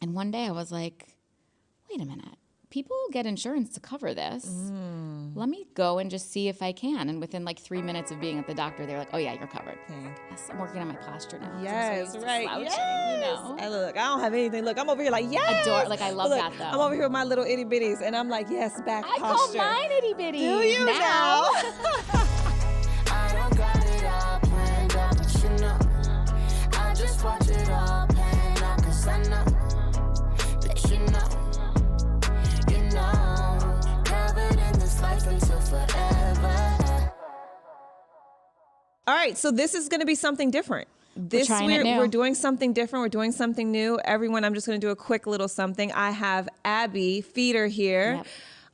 And one day I was like, wait a minute. People get insurance to cover this. Let me go and just see if I can. And within like 3 minutes of being at the doctor, they're like, oh yeah, you're covered. Yes, I'm working on my posture now. Yes, right. Slouching, yes. You know? Look, I don't have anything. Look, I'm over here like, yes. I love look, that though. I'm over here with my little itty bitties, and I'm like, yes, back I posture. call mine itty bitty. Do you now? I don't got it all planned out, but you know, I just watch it all planned out, 'cause I know that you know, covered in this life until forever. All right, so this is going to be something different. We're doing something different. We're doing something new. Everyone, I'm just going to do a quick little something. I have Abbe Feder here. Yep.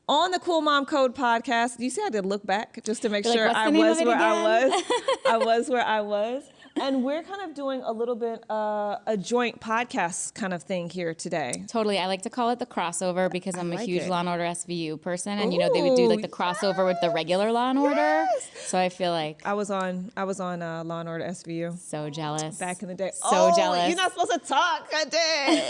On the Cool Mom Code podcast. Do you see I did look back just to make You're sure like, I was where I was? I was where I was. And we're kind of doing a little bit a joint podcast kind of thing here today. Totally. I like to call it the crossover because I'm a huge it. Law & Order SVU person. And, they would do like the crossover with the regular Law & Order. So I feel like... I was on Law & Order SVU. So jealous. Back in the day. So jealous. You're not supposed to talk. God dang.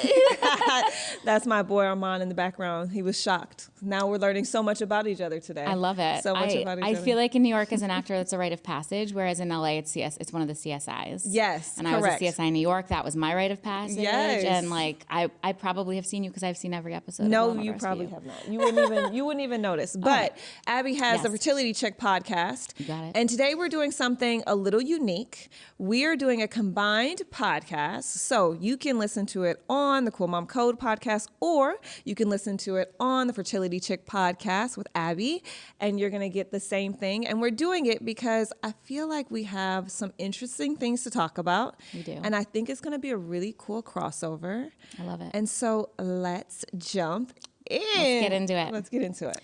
That's my boy Armand in the background. He was shocked. Now we're learning so much about each other today. I love it. So much about each other. I feel like in New York as an actor, it's a rite of passage, whereas in LA, it's one of the CSIs. Yes, and correct. I was a CSI in New York. That was my rite of passage. Yes. And like I probably have seen you because I've seen every episode. No, of you probably have not. You wouldn't even notice. But Abbe has the Fertility Chick podcast. You got it. And today we're doing something a little unique. We are doing a combined podcast. So you can listen to it on the Cool Mom Code podcast, or you can listen to it on the Fertility Chick podcast with Abbe, and you're going to get the same thing. And we're doing it because I feel like we have some interesting things to talk about. We do. And I think it's going to be a really cool crossover. I love it. And so let's jump in. Let's get into it.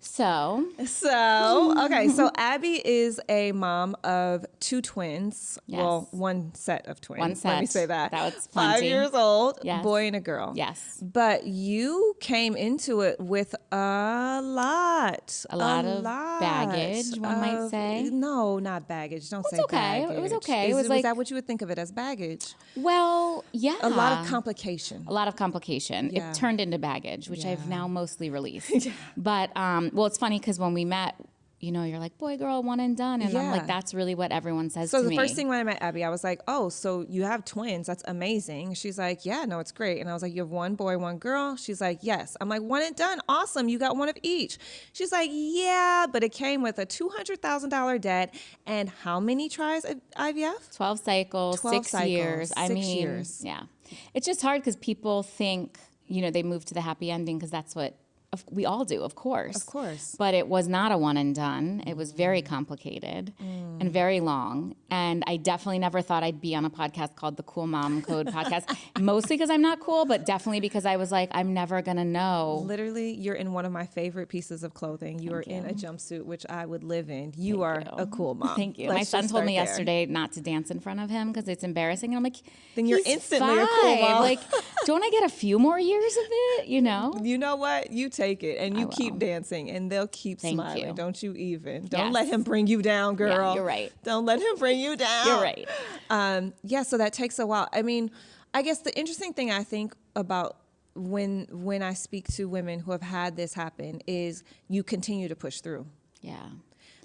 So, okay. So Abbe is a mom of two twins. Yes. Well, one set of twins. One set. Let me say that. That was 5 plenty. years old, Yes. boy and a girl. Yes. But you came into it with a lot of baggage, one might say. No, not baggage. Don't say okay. baggage. It was okay. Was It was like, that what you would think of it as, baggage? Well, yeah. A lot of complication. Yeah. It turned into baggage, which I've now mostly released. But, well, it's funny because when we met, you're like, boy, girl, one and done. And I'm like, that's really what everyone says to me. So the first thing when I met Abbe, I was like, oh, so you have twins. That's amazing. She's like, yeah, no, it's great. And I was like, you have one boy, one girl? She's like, yes. I'm like, one and done. Awesome. You got one of each. She's like, yeah, but it came with a $200,000 debt. And how many tries of IVF? 12 cycles, 6 years. 6 years. Yeah. It's just hard because people think, they move to the happy ending because that's what we all do, of course. Of course. But it was not a one and done. It was very complicated and very long. And I definitely never thought I'd be on a podcast called the Cool Mom Code podcast, mostly because I'm not cool, but definitely because I was like, I'm never going to know. Literally, you're in one of my favorite pieces of clothing. You are in a jumpsuit, which I would live in. You are a cool mom. Thank you. Let's My son told me there. yesterday not to dance in front of him because it's embarrassing. And I'm like, then you're he's instantly 5. a cool mom. Like, don't I get a few more years of it, You know what? You take it and you keep dancing and they'll keep smiling. You. Don't you even. Don't let him bring you down, girl. Yeah, you're right. Don't let him bring you down. You're right. So that takes a while. I mean, I guess the interesting thing I think about when I speak to women who have had this happen is you continue to push through. Yeah.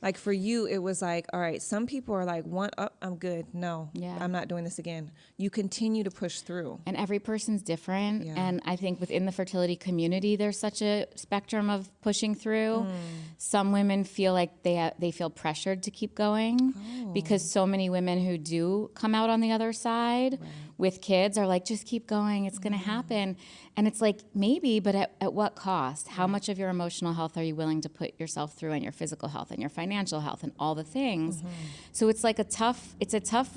Like for you, it was like, all right, some people are like, I'm good. No, Yeah. I'm not doing this again. You continue to push through. And every person's different. Yeah. And I think within the fertility community, there's such a spectrum of pushing through. Some women feel like they feel pressured to keep going because so many women who do come out on the other side with kids are like, just keep going. It's going to happen. And it's like, maybe, but at what cost? How much of your emotional health are you willing to put yourself through, and your physical health and your financial health and all the things? So it's like a tough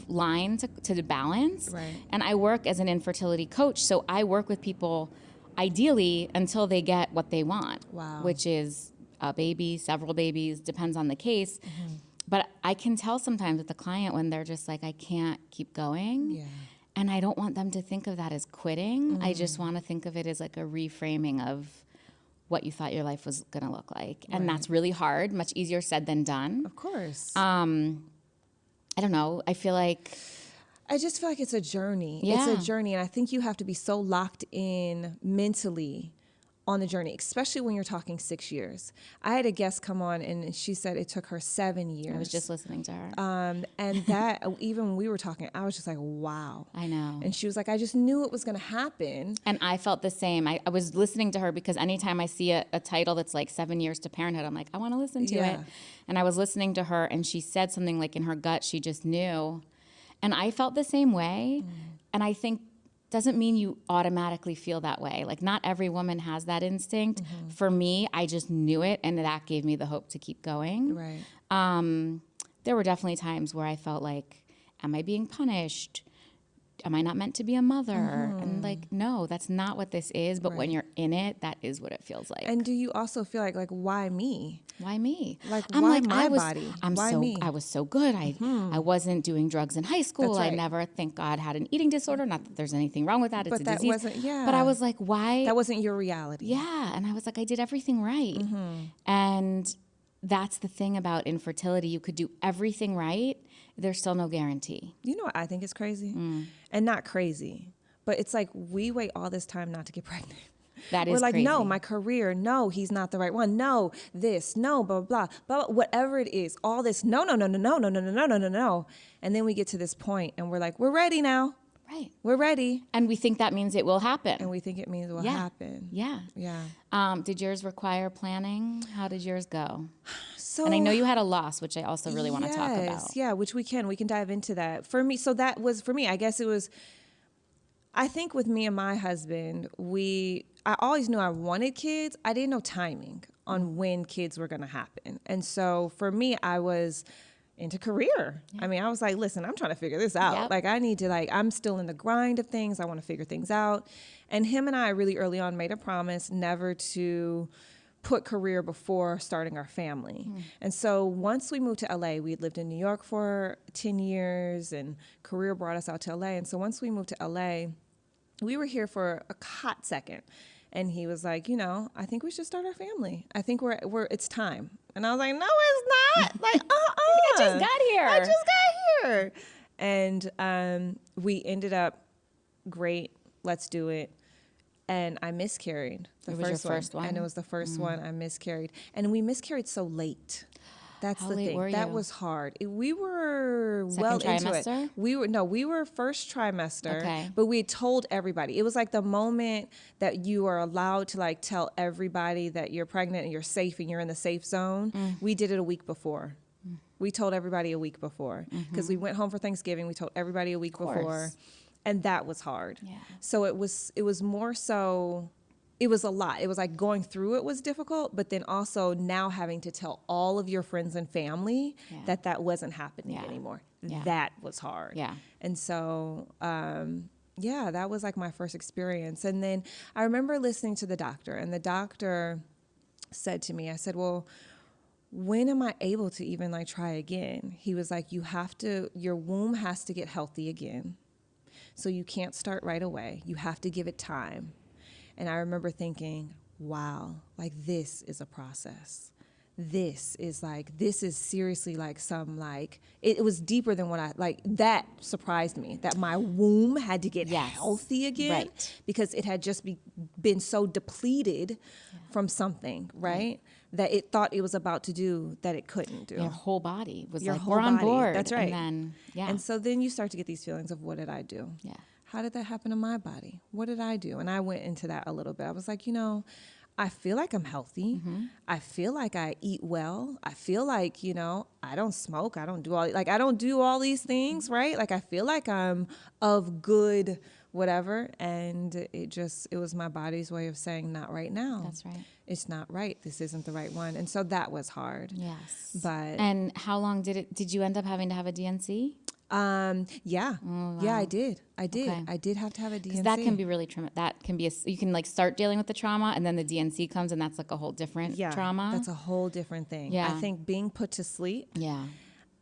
line to balance. Right. And I work as an infertility coach, so I work with people ideally until they get what they want, which is a baby, several babies, depends on the case. But I can tell sometimes with the client when they're just like, I can't keep going. Yeah. And I don't want them to think of that as quitting. I just want to think of it as like a reframing of what you thought your life was going to look like. And that's really hard, much easier said than done. Of course. I don't know. I feel like I just feel like it's a journey. Yeah. It's a journey. And I think you have to be so locked in mentally on the journey, especially when you're talking 6 years. I had a guest come on and she said it took her 7 years. I was just listening to her. And that, even when we were talking, I was just like, wow. I know. And she was like, I just knew it was going to happen. And I felt the same. I was listening to her because anytime I see a title that's like 7 years to parenthood, I'm like, I want to listen to it. And I was listening to her and she said something like in her gut, she just knew. And I felt the same way. And I think doesn't mean you automatically feel that way. Like not every woman has that instinct. For me, I just knew it and that gave me the hope to keep going. Right. There were definitely times where I felt like, am I being punished? Am I not meant to be a mother? And like, no, that's not what this is. But when you're in it, that is what it feels like. And do you also feel like why me? Why me? Like, I'm why like, my body? Why me? I was so good. I wasn't doing drugs in high school. That's right. I never, thank God, had an eating disorder. Not that there's anything wrong with that. It's But a that disease. wasn't, yeah. But I was like, why? That wasn't your reality. Yeah. And I was like, I did everything right. And that's the thing about infertility. You could do everything right. There's still no guarantee. You know what I think is crazy? And not crazy, but it's like we wait all this time not to get pregnant. That is We're like, crazy. no, my career, no, he's not the right one. No, this, no, blah, blah, blah, blah, whatever it is, all this, no. And then we get to this point and we're like, we're ready now. Right. We're ready. And we think that means it will happen. And we think it means it will Yeah. happen. Yeah. Yeah. Did yours require planning? How did yours go? So, And I know you had a loss, which I also really want to talk about. Yeah, which we can dive into that. For me, so that was, for me, I guess it was, I think with me and my husband, I always knew I wanted kids. I didn't know timing on when kids were going to happen. And so for me, I was into career. I mean, I was like, listen, I'm trying to figure this out. Yep. Like I need to I'm still in the grind of things. I want to figure things out. And him and I really early on made a promise never to put career before starting our family. And so once we moved to LA, we had lived in New York for 10 years and career brought us out to LA. And so once we moved to LA, we were here for a hot second. And he was like, I think we should start our family. I think it's time. And I was like, no, it's not. Like, I just got here. I just got here. And we ended up, great, let's do it. And I miscarried It was your first one? And it was the first one I miscarried. And we miscarried so late. That's How the late thing. were That you? was hard. We were Second well trimester? into it. We were first trimester, Okay. but we had told everybody. It was like the moment that you are allowed to like tell everybody that you're pregnant and you're safe and you're in the safe zone. We did it a week before. We told everybody a week before because we went home for Thanksgiving. We told everybody a week before, and that was hard. Yeah. So it was more so. It was a lot. It was like going through it was difficult, but then also now having to tell all of your friends and family that wasn't happening anymore. Yeah. That was hard. Yeah. And so, that was like my first experience. And then I remember listening to the doctor, and the doctor said to me, I said, well, when am I able to even like try again? He was like, your womb has to get healthy again. So you can't start right away. You have to give it time. And I remember thinking, wow, like this is a process. This is seriously like some like, it was deeper than what that surprised me, that my womb had to get healthy again. Right. Because it had just been so depleted from something, right? That it thought it was about to do that it couldn't do. Your whole body was Your like, whole we're on body. board. That's right. And then, And so then you start to get these feelings of what did I do? Yeah. How did that happen to my body? What did I do? And I went into that a little bit. I was like, I feel like I'm healthy. I feel like I eat well. I feel like, I don't smoke. I don't do all these things, right? Like I feel like I'm of good whatever. And it was my body's way of saying not right now. That's right. It's not right. This isn't the right one. And so that was hard. Yes. But and how long did you end up having to have a DNC? Yeah, I did. Okay. I did have to have a DNC. Because that can be really that can be you can like start dealing with the trauma and then the DNC comes and that's like a whole different trauma. That's a whole different thing. Yeah. I think being put to sleep Yeah.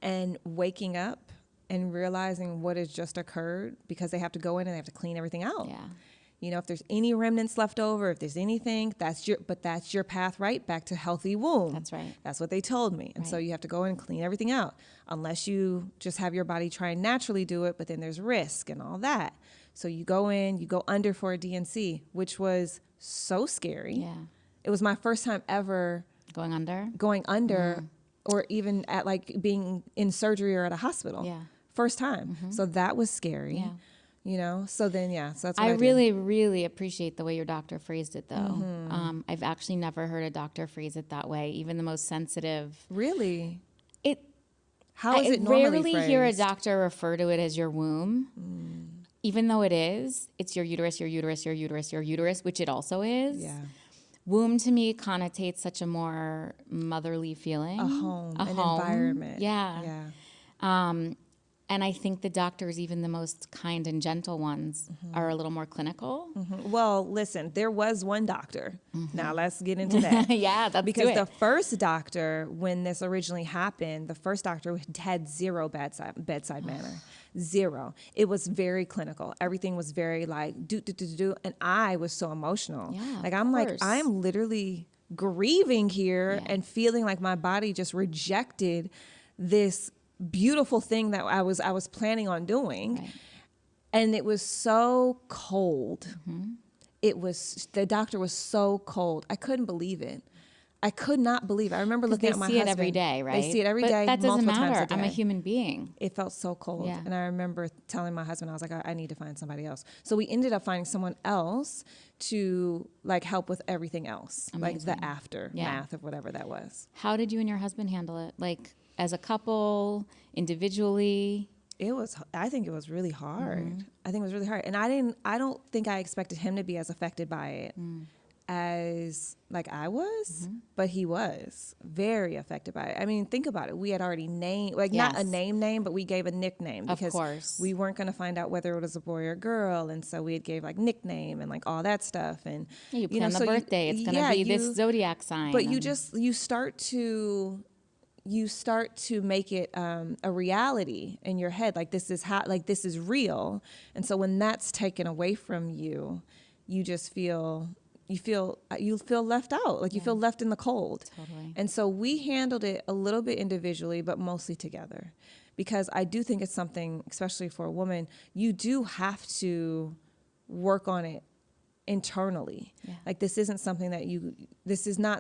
and waking up and realizing what has just occurred because they have to go in and they have to clean everything out. Yeah. You know, if there's any remnants left over, if there's anything, that's your path right back to healthy womb. That's right. That's what they told me. And so Right. you have to go and clean everything out, unless you just have your body try and naturally do it, but then there's risk and all that. So you go in, you go under for a DNC, which was so scary. Yeah. It was my first time ever Going under? going under or even at like being in surgery or at a hospital. Yeah. First time. So that was scary. Yeah. You know, so then, so that's what I I did. really, really appreciate the way your doctor phrased it, though. Mm-hmm. I've actually never heard a doctor phrase it that way, even the most sensitive. Really? It. How is I it normally rarely hear a phrased? doctor refer to it as your womb, even though it's your uterus, your uterus, your uterus, your uterus, which it also is. Yeah. Womb to me connotates such a more motherly feeling. A home, an home. environment. Yeah. Yeah. And I think the doctors, even the most kind and gentle ones, are a little more clinical. Well, listen, there was one doctor. Now let's get into that. Yeah, that's Because the first doctor, when this originally happened, the first doctor had zero bedside manner. Zero. It was very clinical. Everything was very like, do. And I was so emotional. Yeah, like, of I'm like, course. I'm literally grieving here and feeling like my body just rejected this beautiful thing that I was planning on doing. Right. And it was so cold. The doctor was so cold. I couldn't believe it. I could not believe it. I remember looking They at my see it husband. every day, right? They see it every but day, that doesn't multiple matter. times a day. I'm a human being. It felt so cold. Yeah. And I remember telling my husband, I was like, I need to find somebody else. So we ended up finding someone else to like help with everything else, like the aftermath of whatever that was. How did you and your husband handle it? Like as a couple, individually? I think it was really hard. I think it was really hard. And I don't think I expected him to be as affected by it as like I was, but he was very affected by it. I mean, think about it. We had already named, like not a name, but we gave a nickname because we weren't going to find out whether it was a boy or girl. And so we had gave like nickname and like all that stuff. And Yeah, you plan the birthday. It's going to be this zodiac sign. But you start to make it a reality in your head. Like this is real. And so when that's taken away from you, you just feel left out. Like you feel left in the cold. Totally. And so we handled it a little bit individually, but mostly together, because I do think it's something, especially for a woman, you do have to work on it internally. Yeah. Like this is not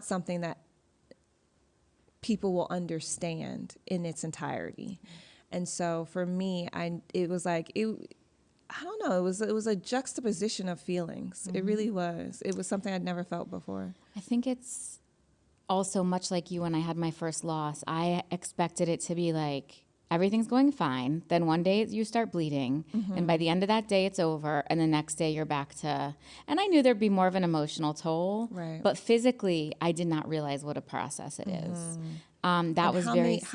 something that people will understand in its entirety. And so for me, it was a juxtaposition of feelings. It really was. It was something I'd never felt before. I think it's also much like you when I had my first loss. I expected it to be like, everything's going fine. Then one day you start bleeding. And by the end of that day, it's over. And the next day you're back to, and I knew there'd be more of an emotional toll. Right. But physically, I did not realize what a process it is. How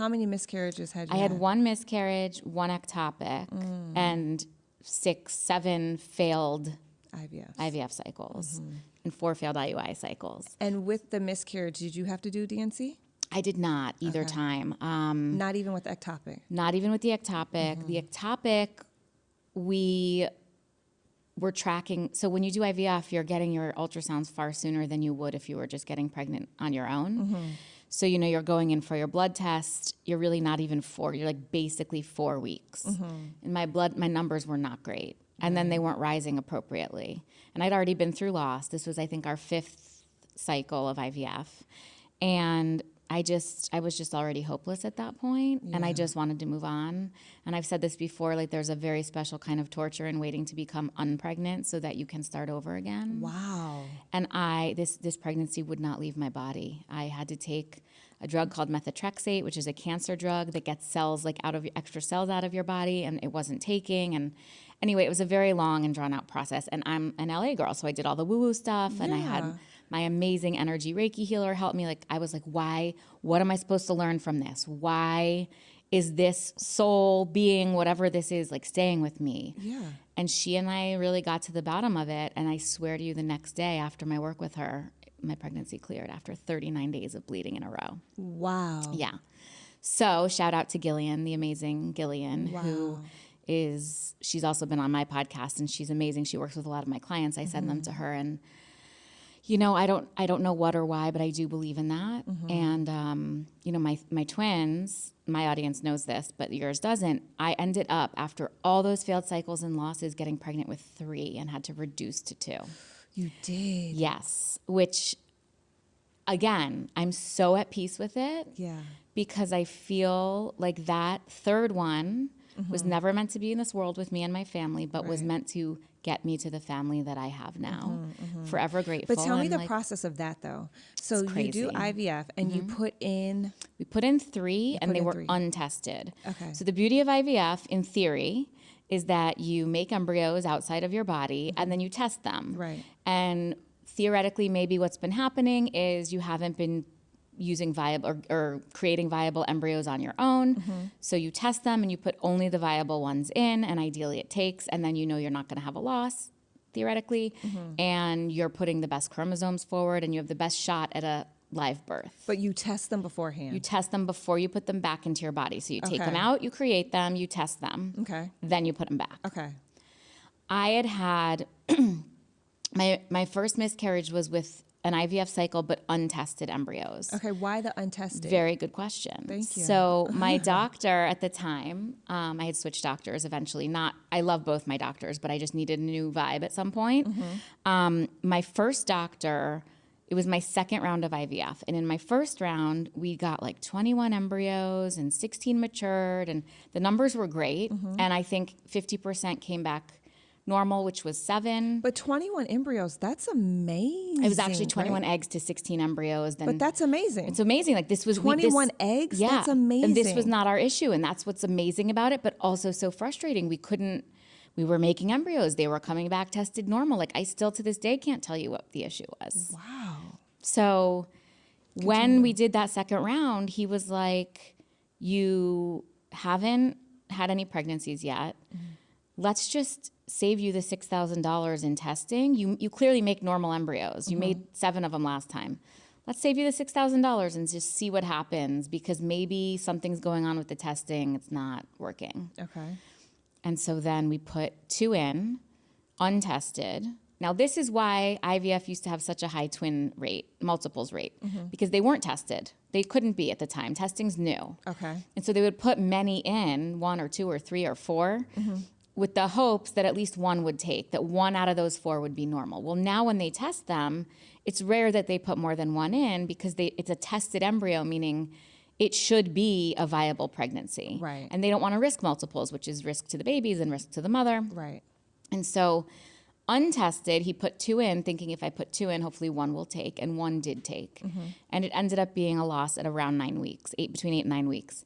many miscarriages had you I had had? one miscarriage, one ectopic, and 6-7 failed IVF cycles and 4 failed IUI cycles. And with the miscarriage, did you have to do DNC? I did not either time. Not even with the ectopic? Not even with the ectopic. The ectopic, we were tracking. So when you do IVF, you're getting your ultrasounds far sooner than you would if you were just getting pregnant on your own. So, you're going in for your blood test. You're really not even you're like basically 4 weeks. And my numbers were not great. And then they weren't rising appropriately. And I'd already been through loss. This was, I think, our 5th cycle of IVF. And I was just already hopeless at that point, and I just wanted to move on. And I've said this before, like there's a very special kind of torture in waiting to become unpregnant so that you can start over again. Wow. And this pregnancy would not leave my body. I had to take a drug called methotrexate, which is a cancer drug that gets extra cells out of your body, and it wasn't taking. And anyway, it was a very long and drawn out process. And I'm an LA girl, so I did all the woo-woo stuff, and I had my amazing energy Reiki healer help me. Like I was like, why? What am I supposed to learn from this? Why is this soul being, whatever this is, like staying with me? Yeah. And she and I really got to the bottom of it. And I swear to you, the next day after my work with her, my pregnancy cleared after 39 days of bleeding in a row. Wow. Yeah. So shout out to Gillian, the amazing Gillian, who she's also been on my podcast, and she's amazing. She works with a lot of my clients. I send them to her, and I don't know what or why, but I do believe in that. And my twins, my audience knows this, but yours doesn't. I ended up, after all those failed cycles and losses, getting pregnant with 3 and had to reduce to 2. You did? Yes, which, again, I'm so at peace with it. Yeah. Because I feel like that third one was never meant to be in this world with me and my family, but was meant to get me to the family that I have now. Forever grateful. But tell me the process of that, though. So you do IVF, and you put in... We put in 3, and they were untested. Okay. So the beauty of IVF, in theory, is that you make embryos outside of your body, and then you test them. Right. And theoretically, maybe what's been happening is you haven't been using viable or creating viable embryos on your own. So you test them and you put only the viable ones in, and ideally it takes, and then you're not going to have a loss, theoretically, and you're putting the best chromosomes forward, and you have the best shot at a live birth. But you test them beforehand. You test them before you put them back into your body. So you take them out, you create them, you test them, then you put them back. Okay. I had my first miscarriage was with an IVF cycle, but untested embryos. Okay, why the untested? Very good question. Thank you. So my doctor at the time, I had switched doctors eventually. I love both my doctors, but I just needed a new vibe at some point. My first doctor, it was my second round of IVF. And in my first round, we got like 21 embryos and 16 matured, and the numbers were great. And I think 50% came back normal, which was 7. But 21 embryos, that's amazing. It was actually 21 eggs to 16 embryos. But that's amazing. It's amazing. Like this was 21 eggs? Yeah. That's amazing. And this was not our issue. And that's what's amazing about it, but also so frustrating. We were making embryos. They were coming back tested normal. Like I still to this day can't tell you what the issue was. Wow. So when we did that second round, he was like, you haven't had any pregnancies yet. Let's just save you the $6,000 in testing. You clearly make normal embryos. You made 7 of them last time. Let's save you the $6,000 and just see what happens, because maybe something's going on with the testing. It's not working. Okay. And so then we put 2 in, untested. Now, this is why IVF used to have such a high twin rate, multiples rate, because they weren't tested. They couldn't be at the time. Testing's new. Okay. And so they would put many in, 1 or 2 or 3 or 4, with the hopes that at least 1 would take, that 1 out of those 4 would be normal. Well, now when they test them, it's rare that they put more than 1 in, because it's a tested embryo, meaning it should be a viable pregnancy. Right. And they don't want to risk multiples, which is risk to the babies and risk to the mother. Right. And so untested, he put 2 in, thinking if I put 2 in, hopefully 1 will take, and 1 did take. And it ended up being a loss at around 9 weeks, between 8 and 9 weeks.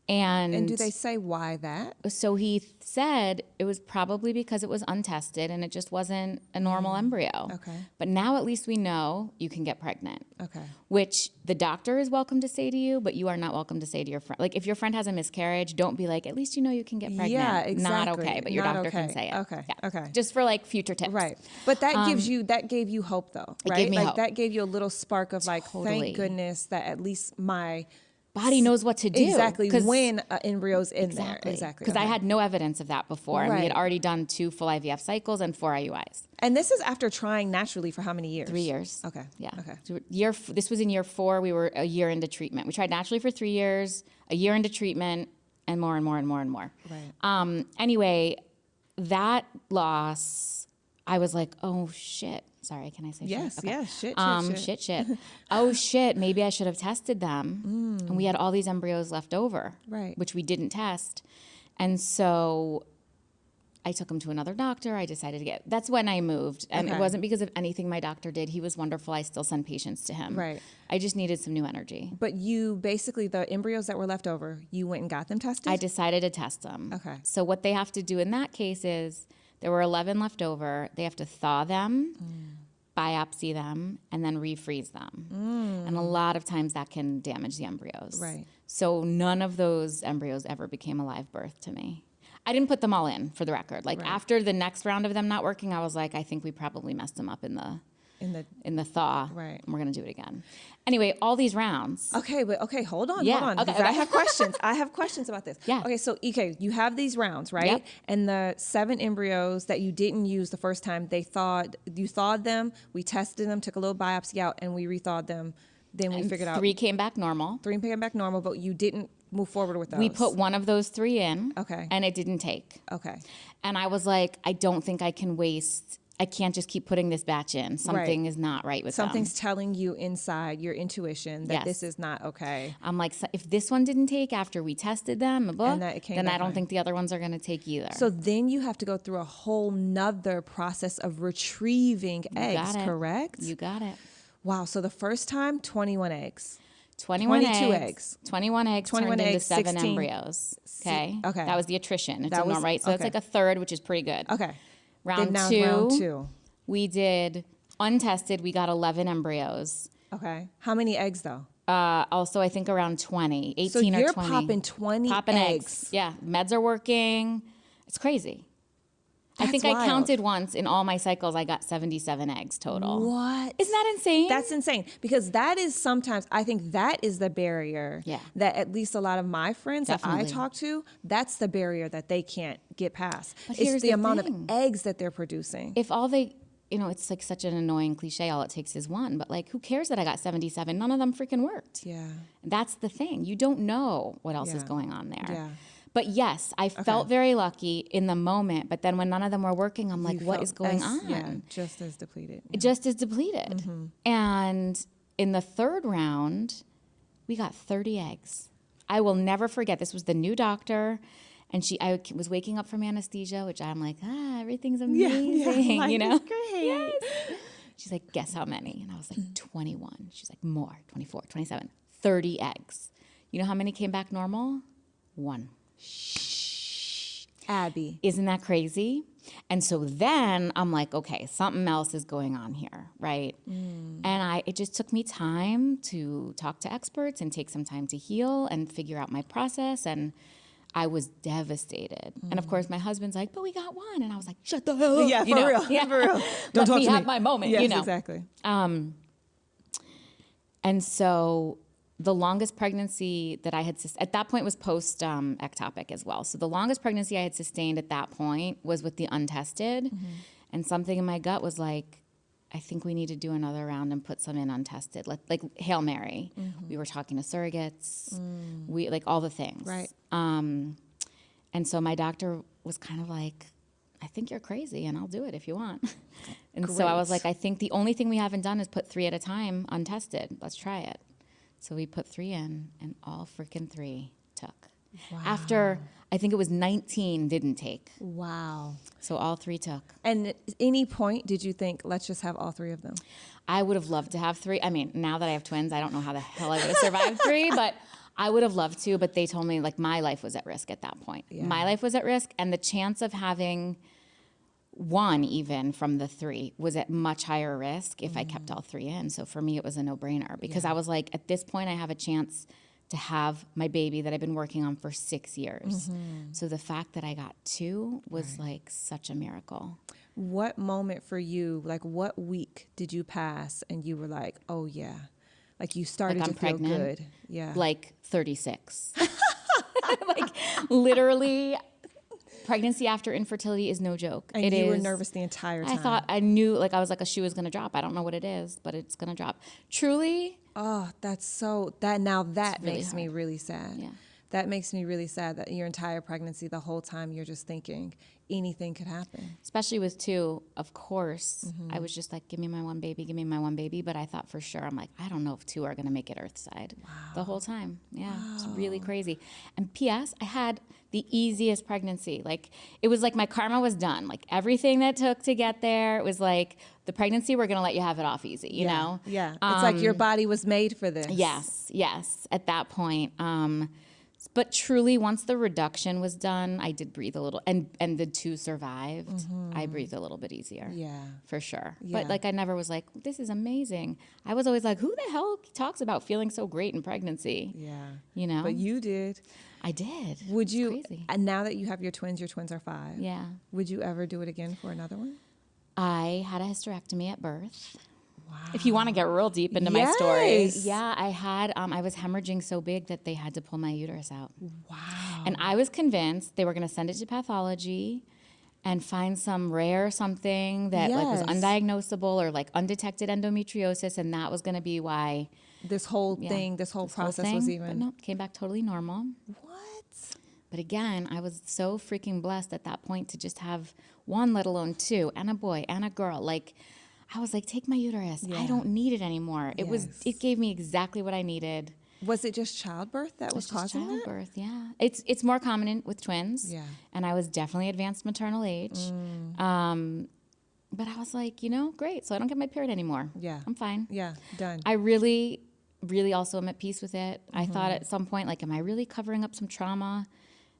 And do they say why that? So he said it was probably because it was untested and it just wasn't a normal embryo. Okay. But now at least we know you can get pregnant. Okay. Which the doctor is welcome to say to you, but you are not welcome to say to your friend. Like if your friend has a miscarriage, don't be like, at least you know you can get pregnant. Yeah, exactly. Not okay, but your Not doctor okay. can say it. Okay. Yeah. Okay. Just for like future tips. Right. But that gave you hope though, right? It gave me like hope. that gave you a little spark of like, Totally. thank goodness that at least my body knows what to do. Exactly. When embryo's in there. Exactly. Because I had no evidence of that before. And we had Right. already done 2 full IVF cycles and 4 IUIs. And this is after trying naturally for how many years? 3 years. Okay. Yeah. Okay. So this was in year 4. We were a year into treatment. We tried naturally for 3 years, a year into treatment, and more and more and more and more. Right. Anyway, that loss, I was like, oh shit. Sorry, can I say Yes. shit? Okay. Yeah. Shit. Oh shit, maybe I should have tested them. And we had all these embryos left over, Right. which we didn't test. And so I took him to another doctor. I decided to that's when I moved. And Okay. it wasn't because of anything my doctor did. He was wonderful. I still send patients to him. Right. I just needed some new energy. But you basically, the embryos that were left over, you went and got them tested? I decided to test them. Okay. So what they have to do in that case is there were 11 left over. They have to thaw them, biopsy them, and then refreeze them. And a lot of times that can damage the embryos. Right. So none of those embryos ever became a live birth to me. I didn't put them all in, for the record. Like Right. after the next round of them not working, I was like, I think we probably messed them up in the in the thaw. Right. And we're going to do it again. Anyway, all these rounds. Okay, hold on. Yeah, Because okay. I have questions. I have questions about this. Yeah. Okay, so you have these rounds, right? Yep. And the 7 embryos that you didn't use the first time, you thawed them, we tested them, took a little biopsy out, and we rethawed them. Then we figured out 3 came back normal. 3 came back normal, but you didn't move forward with those. We put one of those 3 in. Okay. And it didn't take. Okay. And I was like, I don't think I can waste. I can't just keep putting this batch in. Something is not right with Something's them. telling you inside your intuition that Yes. this is not okay. I'm like, so if this one didn't take after we tested them, And that it came then back I don't fine. think the other ones are going to take either. So then you have to go through a whole nother process of retrieving eggs, Got it. correct? You got it. Wow. So the first time, 21 eggs. 21 22 eggs. 21 eggs 21 turned into eggs, 7 16. embryos. Okay. Okay. That was the attrition. It's That a was- norm, right? So it's okay. like a third, which is pretty good. Okay. Round Then now 2. round 2. We did untested. We got 11 embryos. Okay. How many eggs though? Also, I think around 20, 18 So or 20. you're popping 20 Popping eggs. Yeah, meds are working. It's crazy. I That's think wild. I counted once in all my cycles. I got 77 eggs total. What? Isn't that insane? That's insane because that is sometimes, I think that is the barrier Yeah. that at least a lot of my friends that I Definitely. talk to, that's the barrier that they can't get past. But It's here's the the amount thing. of eggs that they're producing. if all they, it's like such an annoying cliche. All it takes is one. But like, who cares that I got 77? None of them freaking worked. Yeah. That's the thing. You don't know what else is Yeah. going on there. Yeah. But yes, I felt very lucky in the moment. But then when none of them were working, I'm like, You what felt is going as- on? Yeah, just as depleted. It just is depleted. Mm-hmm. And in the 3rd round, we got 30 eggs. I will never forget. This was the new doctor. And I was waking up from anesthesia, which I'm like, everything's amazing, life you know? is great. Yes. She's like, guess how many? And I was like, 21. She's like, more, 24, 27, 30 eggs. You know how many came back normal? 1. Abby. Isn't that crazy? And so then I'm like, okay, something else is going on here, right? And it just took me time to talk to experts and take some time to heal and figure out my process. And I was devastated. And of course, my husband's like, but we got 1. And I was like, shut the hell up. Yeah, you for know? real. Yeah. For real. Let Don't talk me to have me. my moment, Yes, you know? exactly. And so the longest pregnancy that I had, at that point was post-ectopic as well. So the longest pregnancy I had sustained at that point was with the untested. And something in my gut was like, I think we need to do another round and put some in untested, like Hail Mary. We were talking to surrogates, we like all the things. Right. And so my doctor was kind of like, I think you're crazy and I'll do it if you want. And so I was Great. like, I think the only thing we haven't done is put 3 at a time untested. Let's try it. So we put 3 in and all freaking 3 took. Wow. After, I think it was 19 didn't take. Wow. So all 3 took. And at any point did you think, let's just have all 3 of them? I would have loved to have 3. I mean, now that I have twins, I don't know how the hell I would have survived 3, but I would have loved to. But they told me like my life was at risk at that point. Yeah. My life was at risk, and the chance of having 1 even from the 3 was at much higher risk if I kept all 3 in. So for me, it was a no-brainer because I was like, at this point, I have a chance to have my baby that I've been working on for 6 years. So the fact that I got 2 was like such a miracle. What moment for you, like what week did you pass and you were like, oh yeah, like you started Like to I'm feel pregnant? good? Yeah. Like 36. Like literally, pregnancy after infertility is no joke. and It you were is- nervous the entire time. I thought I knew, like I was like a shoe was gonna drop. I don't know what it is, but it's gonna drop. Truly, Oh, that really makes me hard. really sad. Yeah. That makes me really sad that your entire pregnancy, the whole time you're just thinking anything could happen. especially with 2, of course, I was just like, give me my 1 baby, give me my 1 baby. But I thought for sure, I'm like, I don't know if 2 are gonna make it earthside the whole time. Yeah, it's really crazy. And P.S., I had the easiest pregnancy. Like it was like my karma was done. Like everything that took to get there, it was like the pregnancy, we're gonna let you have it off easy, you know? Yeah. It's like your body was made for this. Yes, at that point. But truly, once the reduction was done, I did breathe a little, and the 2 survived. I breathed a little bit easier. Yeah. For sure. Yeah. But like I never was like, this is amazing. I was always like, who the hell talks about feeling so great in pregnancy? Yeah. You know? But you did. I did. Would It's you, crazy. and now that you have your twins are 5. Yeah. Would you ever do it again for another one? I had a hysterectomy at birth. If you want to get real deep into my story. Yes. Yeah, I had, I was hemorrhaging so big that they had to pull my uterus out. Wow. And I was convinced they were going to send it to pathology and find some rare something that like was Yes. undiagnosable or like undetected endometriosis, and that was going to be why This whole thing, this whole process was even. But no, came back totally normal. What? But again, I was so freaking blessed at that point to just have one, let alone two, and a boy and a girl. Like, I was like, take my uterus. Yeah. I don't need it anymore. Yes. It gave me exactly what I needed. Was it just childbirth that was It's just causing that? childbirth, yeah. It's more common with twins. Yeah. And I was definitely advanced maternal age. But I was like, great. So I don't get my period anymore. Yeah. I'm fine. Yeah, done. I really, really also am at peace with it. I thought Mm-hmm. at some point, like, am I really covering up some trauma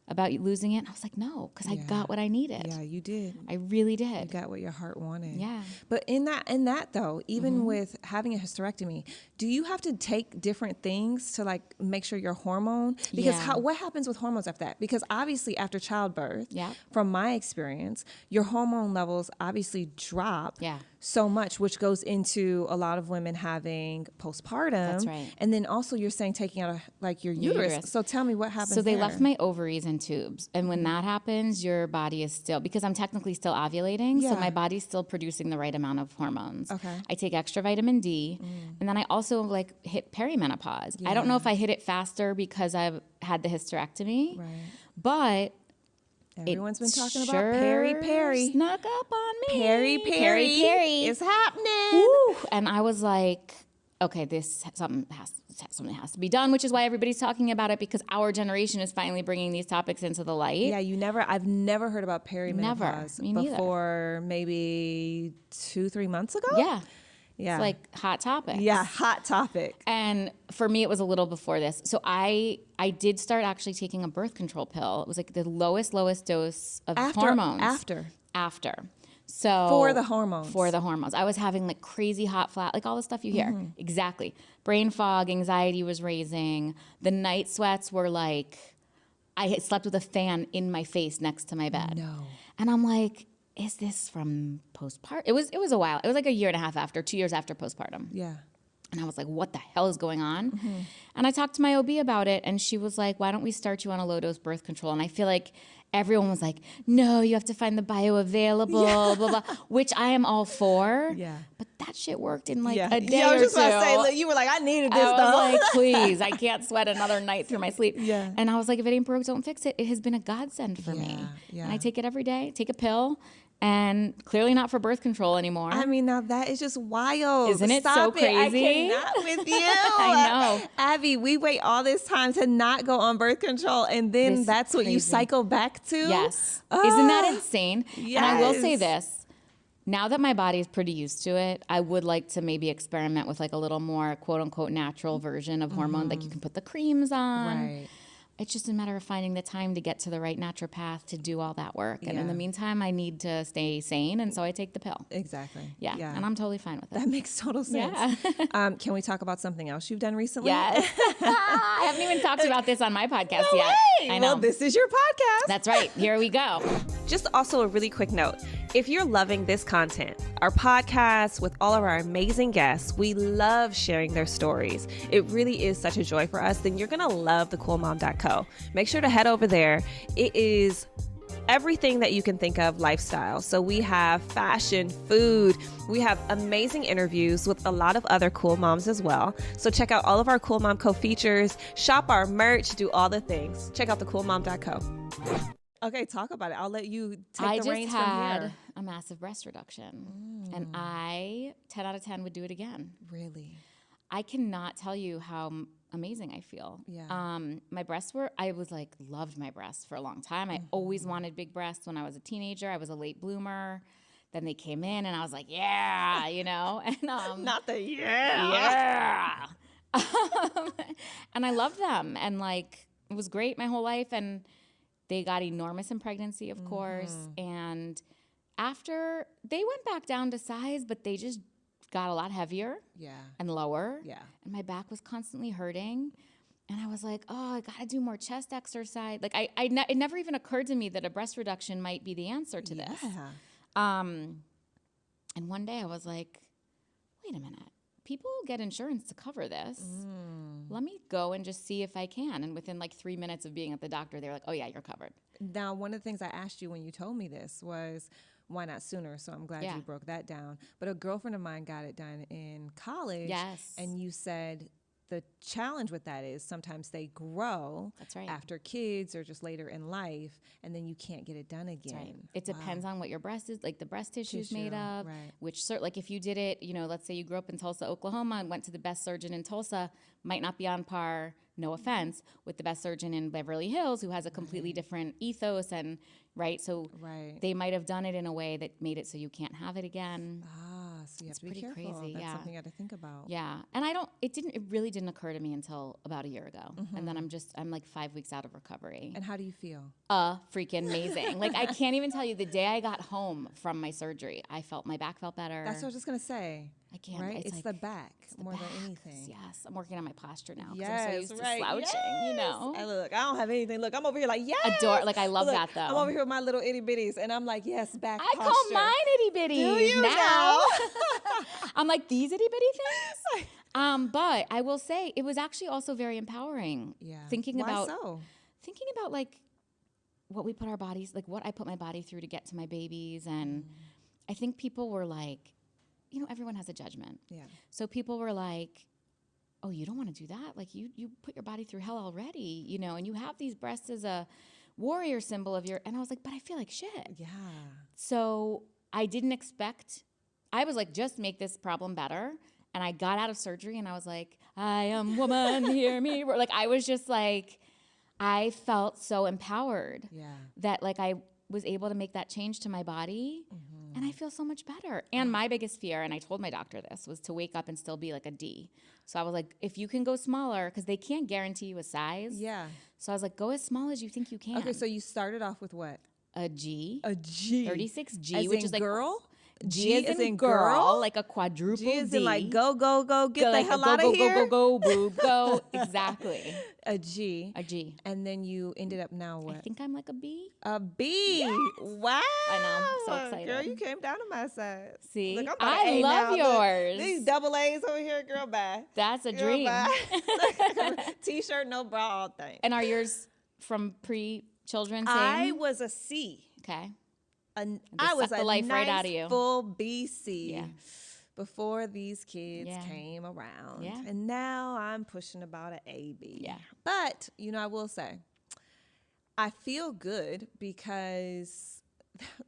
about losing it? And I was like, no, because I got what I needed. Yeah, you did. I really You did. got what your heart wanted. Yeah. But in that though, even with having a hysterectomy, do you have to take different things to like make sure your hormone? Because Yeah. what happens with hormones after that? Because obviously after childbirth, Yeah. from my experience, your hormone levels obviously drop Yeah. so much, which goes into a lot of women having postpartum. That's right. And then also you're saying taking out like your uterus. So tell me what happens So they there. left my ovaries in tubes. And when that happens, your body is still, because I'm technically still ovulating, so Yeah. my body's still producing the right amount of hormones. Okay. I take extra vitamin D. And then I also like hit perimenopause. I don't know if I hit it faster because I've had the hysterectomy, Right. but Everyone's been talking sure about Perry. snuck up on me. Perry. It's happening. Woo. And I was like, okay, something has to be done, which is why everybody's talking about it, because our generation is finally bringing these topics into the light. Yeah, I've never heard about perimenopause Me neither. before maybe 2-3 months ago. Yeah. Yeah. It's like hot topic. Yeah, hot topic. And for me, it was a little before this. So I did start actually taking a birth control pill. It was like the lowest dose of hormones. After. So For the hormones. For the hormones. I was having like crazy hot flat, like all the stuff you hear. Exactly. Brain fog, anxiety was raising. The night sweats were like, I had slept with a fan in my face next to my bed. No. And I'm like, is this from postpartum? It was a while. It was like a year and a half after, 2 years after postpartum. Yeah. And I was like, what the hell is going on? And I talked to my OB about it, and she was like, why don't we start you on a low-dose birth control? And I feel like everyone was like, no, you have to find the bioavailable, blah, blah, which I am all for. Yeah. But that shit worked in like a day Yeah, I was or just two. about to say, look, you were like, I needed this I was though. like, please, I can't sweat another night through my sleep. Yeah. And I was like, if it ain't broke, don't fix it. It has been a godsend for me. Yeah. And I take it every day, take a pill, and clearly not for birth control anymore. I mean, now that is just wild. Isn't it Stop so it. I crazy? cannot with you. I know. Abby, we wait all this time to not go on birth control, and then This that's what you crazy. cycle back to? Yes. Isn't that insane? Yes. And I will say this. Now that my body is pretty used to it, I would like to maybe experiment with like a little more quote unquote natural version of hormone. Like you can put the creams on. Right. It's just a matter of finding the time to get to the right naturopath to do all that work. And in Yeah. the meantime, I need to stay sane. And so I take the pill. Exactly. Yeah. And I'm totally fine with it. That makes total sense. Yeah. Can we talk about something else you've done recently? Yes. I haven't even talked about this on my podcast No yet. way. I know. Well, this is your podcast. That's right. Here we go. Just also a really quick note. If you're loving this content, our podcast with all of our amazing guests, we love sharing their stories. It really is such a joy for us. Then you're going to love thecoolmom.co. Make sure to head over there. It is everything that you can think of lifestyle. So we have fashion, food, we have amazing interviews with a lot of other cool moms as well. So check out all of our Cool Mom Co features, shop our merch, do all the things. Check out thecoolmom.co. Okay, talk about it. I'll let you take the reins from I just had here. a massive breast reduction, and I 10 out of 10 would do it again. Really? I cannot tell you how amazing I feel. Yeah. My breasts loved my breasts for a long time. I always wanted big breasts when I was a teenager. I was a late bloomer. Then they came in, and I was like, yeah, and Not the yeah. and I loved them, and like it was great my whole life, and they got enormous in pregnancy, of course, and after they went back down to size, but they just got a lot heavier Yeah. and lower, Yeah. and my back was constantly hurting, and I was like, oh, I gotta do more chest exercise. Like it never even occurred to me that a breast reduction might be the answer to this. Yeah. And one day I was like, wait a minute. People get insurance to cover this. Let me go and just see if I can. And within like 3 minutes of being at the doctor, they were like, oh yeah, you're covered. Now, one of the things I asked you when you told me this was, why not sooner? So I'm glad you broke that down. But a girlfriend of mine got it done in college. Yes. And you said the challenge with that is sometimes they grow That's right. after kids or just later in life, and then you can't get it done again. That's right. It depends on what your breast is, like the breast tissue is made of, right. which like if you did it, let's say you grew up in Tulsa, Oklahoma, and went to the best surgeon in Tulsa, might not be on par, no offense, with the best surgeon in Beverly Hills, who has a completely different ethos and so they might have done it in a way that made it so you can't have it again. So you have to be pretty careful. crazy, That's something you got to think about. Yeah. And it really didn't occur to me until about a year ago. And then I'm like 5 weeks out of recovery. And how do you feel? Freaking amazing. Like I can't even tell you, the day I got home from my surgery, my back felt better. That's what I was just going to say. I can't. Right? It's like, the back the more backs, than anything. Yes. I'm working on my posture now because Yes, I'm so used to right. slouching, And look, I don't have anything. Look, I'm over here like, yes. Like I love Look, that though. I'm over here with my little itty bitties, and I'm like, yes, back I posture. call mine itty bitties Do you now. I'm like, these itty bitty things? But I will say it was actually also very empowering. Yeah. Thinking Why about so? Thinking about like what we put our bodies, like what I put my body through to get to my babies. And I think people were like, everyone has a judgment. Yeah. So people were like, oh, you don't want to do that? Like you put your body through hell already, and you have these breasts as a warrior symbol of and I was like, but I feel like shit. Yeah. So I didn't expect, I was like, just make this problem better. And I got out of surgery and I was like, I am woman, hear me. Like, I was just like, I felt so empowered that like I was able to make that change to my body. And I feel so much better. And my biggest fear, and I told my doctor this, was to wake up and still be like a D. So I was like, if you can go smaller, because they can't guarantee you a size. Yeah. So I was like, go as small as you think you can. Okay, so you started off with what? A G. A G. 36G, as which in is like girl? G is in girl, like a quadruple G is D. in like go, get the like hell go, out go, of here. Go, boob, go. Exactly. A G. A G. And then you ended up now what? I think I'm like a B. A B. Yes. Wow. I know. I'm so excited. Girl, you came down to my side. See? Look, I'm about I an A love now. yours. Look, these double A's over here, girl, bye. That's a Girl, dream. bye. T-shirt, no bra, all thing. And are yours from pre-children? I Same? was a C. Okay. I was sucked the a life nice right out of you. full BC Yeah. before these kids Yeah. came around. Yeah. And now I'm pushing about an AB. Yeah. But, I will say, I feel good because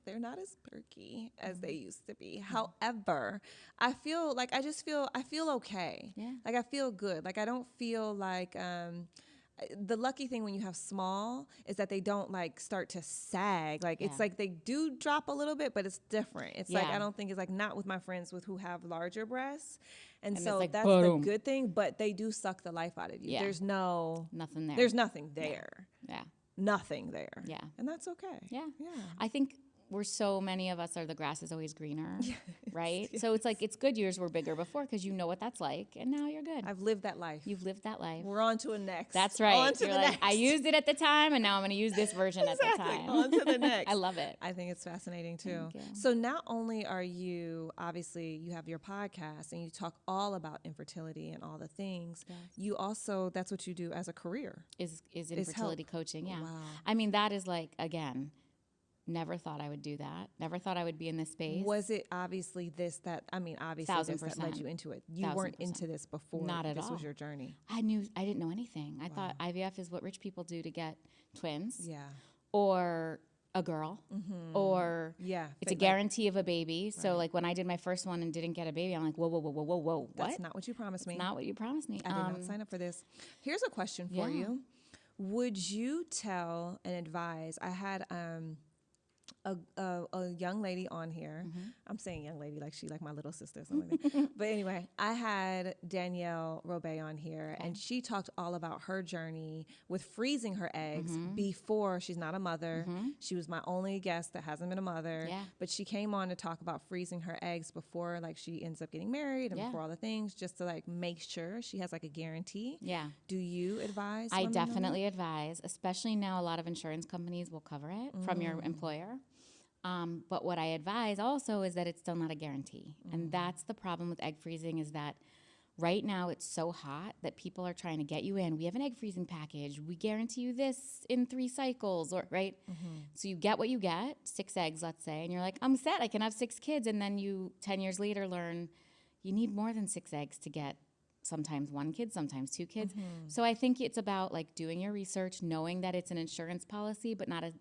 they're not as perky as they used to be. However, I feel like I feel okay. Yeah. Like I feel good. Like I don't feel like the lucky thing when you have small is that they don't like start to sag. Like it's like they do drop a little bit, but it's different. It's like I don't think it's like not with my friends who have larger breasts. And so like, that's boom. the good thing, but they do suck the life out of you. Yeah. There's nothing there. There's nothing there. Yeah. Nothing there. Yeah. And that's okay. Yeah. Yeah. I think so many of us are the grass is always greener, right? Yes. So it's like it's good yours were bigger before because you know what that's like, and now you're good. I've lived that life. You've lived that life. We're on to a next. That's right. On to you're the like, next. I used it at the time, and now I'm going to use this version at the time. On to the next. I love it. I think it's fascinating too. Thank you. So not only are you, obviously, you have your podcast and you talk all about infertility and all the things, you also, that's what you do as a career. Is infertility coaching, yeah. Wow. I mean, that is like, again, never thought I would do that. Never thought I would be in this space. Was it obviously this that led 1,000%. you into it? You weren't into this before. Not at all. This was your journey. I didn't know anything. I thought IVF is what rich people do to get twins. Yeah. Or a girl. Or it's a guarantee of a baby. So like when I did my first one and didn't get a baby, I'm like, whoa, what? That's not what you promised me. It's not what you promised me. I did not sign up for this. Here's a question for you. Would you tell and advise? I had a young lady on here. I'm saying young lady like she like my little sister or something like that. But anyway, I had Danielle Robay on here, and she talked all about her journey with freezing her eggs before she's not a mother. She was my only guest that hasn't been a mother. Yeah. But she came on to talk about freezing her eggs before like she ends up getting married and before all the things, just to like make sure she has like a guarantee. Yeah. Do you advise? I women on definitely advise, especially now a lot of insurance companies will cover it from your employer. But what I advise also is that it's still not a guarantee. And that's the problem with egg freezing, is that right now it's so hot that people are trying to get you in. We have an egg freezing package. We guarantee you this in 3 cycles, or right? So you get what you get, 6 eggs, let's say, and you're like, I'm set, I can have 6 kids. And then you 10 years later learn you need more than 6 eggs to get sometimes 1 kid, sometimes 2 kids. So I think it's about like doing your research, knowing that it's an insurance policy, but not a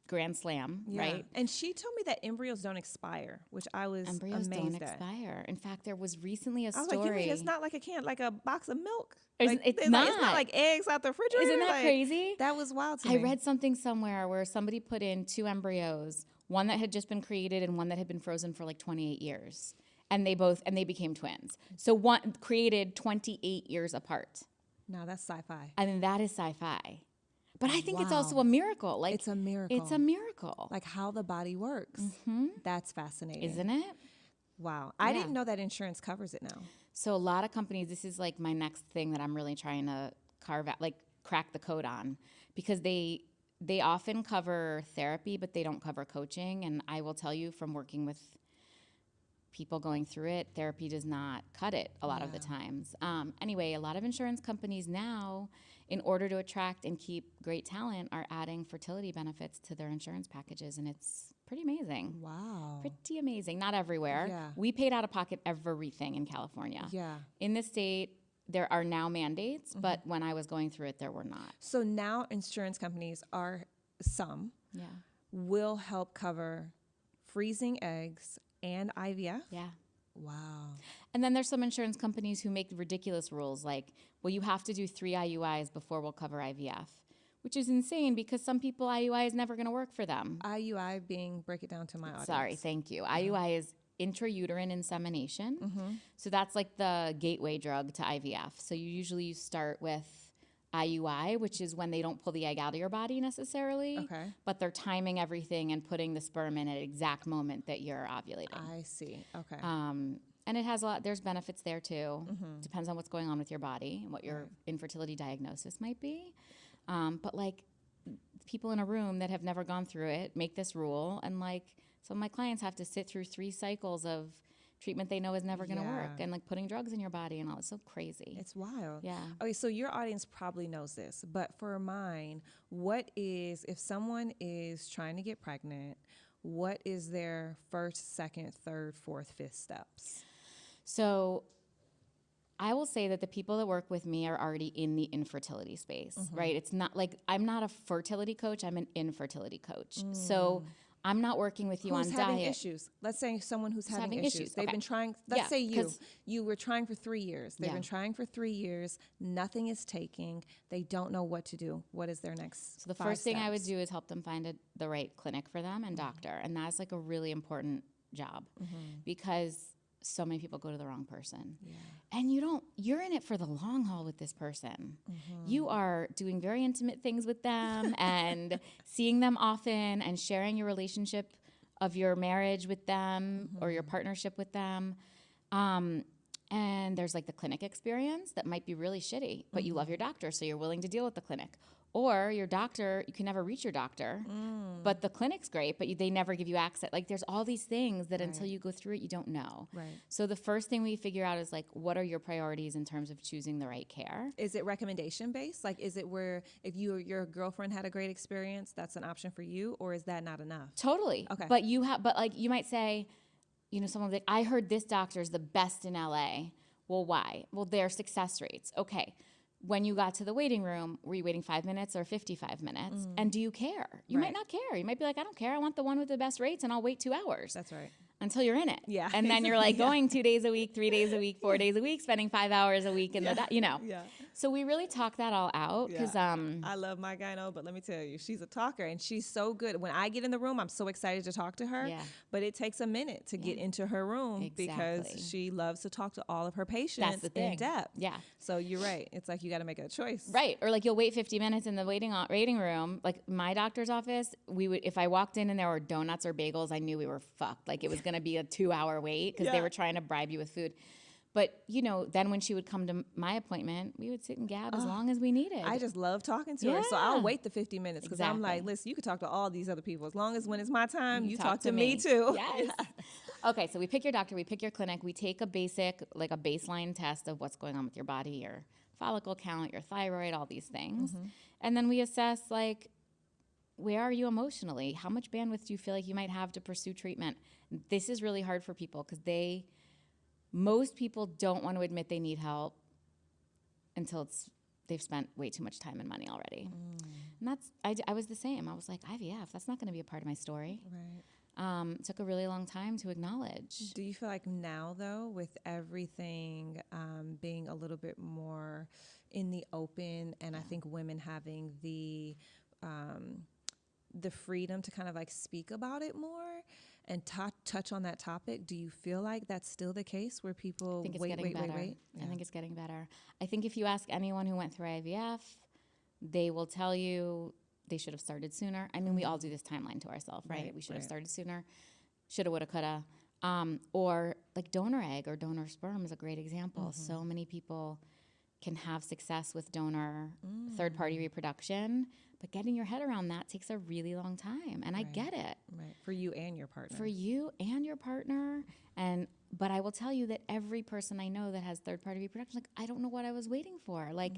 grand slam, right? And she told me that embryos don't expire, which I was Embryos don't amazed at. expire. In fact, there was recently a I was story. like, you mean it's not like a can, like a box of milk? It's not. It's not. not like eggs out the refrigerator. Isn't that Like, crazy? That was wild to me. I read something somewhere where somebody put in 2 embryos, one that had just been created and one that had been frozen for like 28 years. And they became twins. So one created 28 years apart. No, that's sci-fi. I mean, that is sci-fi. But I think it's Wow. also a miracle. Like, It's a miracle. It's a miracle. Like how the body works. That's fascinating. Isn't it? Wow. I Yeah. didn't know that insurance covers it now. So a lot of companies, this is like my next thing that I'm really trying to carve out, like crack the code on, because they often cover therapy, but they don't cover coaching. And I will tell you from working with people going through it, therapy does not cut it a lot of the times. Anyway, a lot of insurance companies now, in order to attract and keep great talent, are adding fertility benefits to their insurance packages, and it's pretty amazing. Wow. Pretty amazing. Not everywhere. Yeah. We paid out of pocket everything in California. Yeah. In the state, there are now mandates, but when I was going through it, there were not. So now insurance companies Yeah. will help cover freezing eggs and IVF. Yeah. Wow. And then there's some insurance companies who make ridiculous rules like, well, you have to do 3 IUIs before we'll cover IVF, which is insane because some people IUI is never going to work for them. IUI being, break it down to my audience. Sorry, thank you. IUI is intrauterine insemination. So that's like the gateway drug to IVF. So you start with IUI, which is when they don't pull the egg out of your body necessarily, Okay. but they're timing everything and putting the sperm in at the exact moment that you're ovulating. I see. Okay. And it has there's benefits there too. Depends on what's going on with your body and what your infertility diagnosis might be. But like people in a room that have never gone through it make this rule, and like some of my clients have to sit through 3 cycles of treatment they know is never going to work, and like putting drugs in your body and all. It's so crazy. It's wild. Yeah. Okay, so your audience probably knows this, but for mine, if someone is trying to get pregnant, what is their first, second, third, fourth, fifth steps? So I will say that the people that work with me are already in the infertility space, right? It's not like I'm not a fertility coach, I'm an infertility coach. So I'm not working with you Who's on having diet. issues? Let's say someone who's having having issues. issues, They've okay. been trying, let's Yeah, say you 'cause- were trying for 3 years. They've Yeah. been trying for 3 years. Nothing is taking. They don't know what to do. What is their next So the 5 first thing I would steps? do is help them find the right clinic for them and doctor. And that's like a really important job because so many people go to the wrong person. And you're in it for the long haul with this person. You are doing very intimate things with them and seeing them often and sharing your relationship of your marriage with them or your partnership with them. And there's like the clinic experience that might be really shitty, but you love your doctor, so you're willing to deal with the clinic. Or your doctor, you can never reach your doctor, but the clinic's great, but they never give you access. Like there's all these things that until you go through it, you don't know. Right. So the first thing we figure out is like, what are your priorities in terms of choosing the right care? Is it recommendation based? Like, is it where if your girlfriend had a great experience, that's an option for you, or is that not enough? Totally. Okay. But like you might say, someone's like, I heard this doctor is the best in LA. Well, why? Well, their success rates. Okay. When you got to the waiting room, were you waiting 5 minutes or 55 minutes? And do you care? You might not care. You might be like, I don't care. I want the one with the best rates and I'll wait 2 hours. That's right. Until you're in it. Yeah. And then you're like going 2 days a week, 3 days a week, 4 days a week, spending 5 hours a week in Yeah. So we really talk that all out because I love my gyno, but let me tell you, she's a talker and she's so good. When I get in the room, I'm so excited to talk to her. Yeah. But it takes a minute to get into her room because Exactly. she loves to talk to all of her patients That's the thing. in depth. Yeah. So you're right. It's like you got to make a choice. Right. Or like you'll wait 50 minutes in the waiting room. Like my doctor's office, if I walked in and there were donuts or bagels, I knew we were fucked. Like it was going to be a 2-hour wait because they were trying to bribe you with food. But, you know, then when she would come to my appointment, we would sit and gab as long as we needed. I just love talking to her. So I'll wait the 50 minutes because I'm like, Exactly. listen, you can talk to all these other people. As long as when it's my time, you talk talk to me too. Yes. Okay, so we pick your doctor, we pick your clinic, we take a basic, like a baseline test of what's going on with your body, your follicle count, your thyroid, all these things. And then we assess, like, where are you emotionally? How much bandwidth do you feel like you might have to pursue treatment? This is really hard for people because most people don't want to admit they need help until they've spent way too much time and money already. And I was the same. I was like, IVF, that's not going to be a part of my story. Right. It took a really long time to acknowledge. Do you feel like now, though, with everything being a little bit more in the open, and I think women having the freedom to kind of like speak about it more and touch on that topic, do you feel like that's still the case where people I think it's wait? I think it's getting better. I think if you ask anyone who went through IVF, they will tell you they should have started sooner. I mean, we all do this timeline to ourselves, right? We should have started sooner. Shoulda, woulda, coulda. Or like donor egg or donor sperm is a great example. So many people can have success with donor third-party reproduction, but getting your head around that takes a really long time. And I get it. Right. For you and your partner. For you and your partner. But I will tell you that every person I know that has third-party reproduction, like, I don't know what I was waiting for. Like,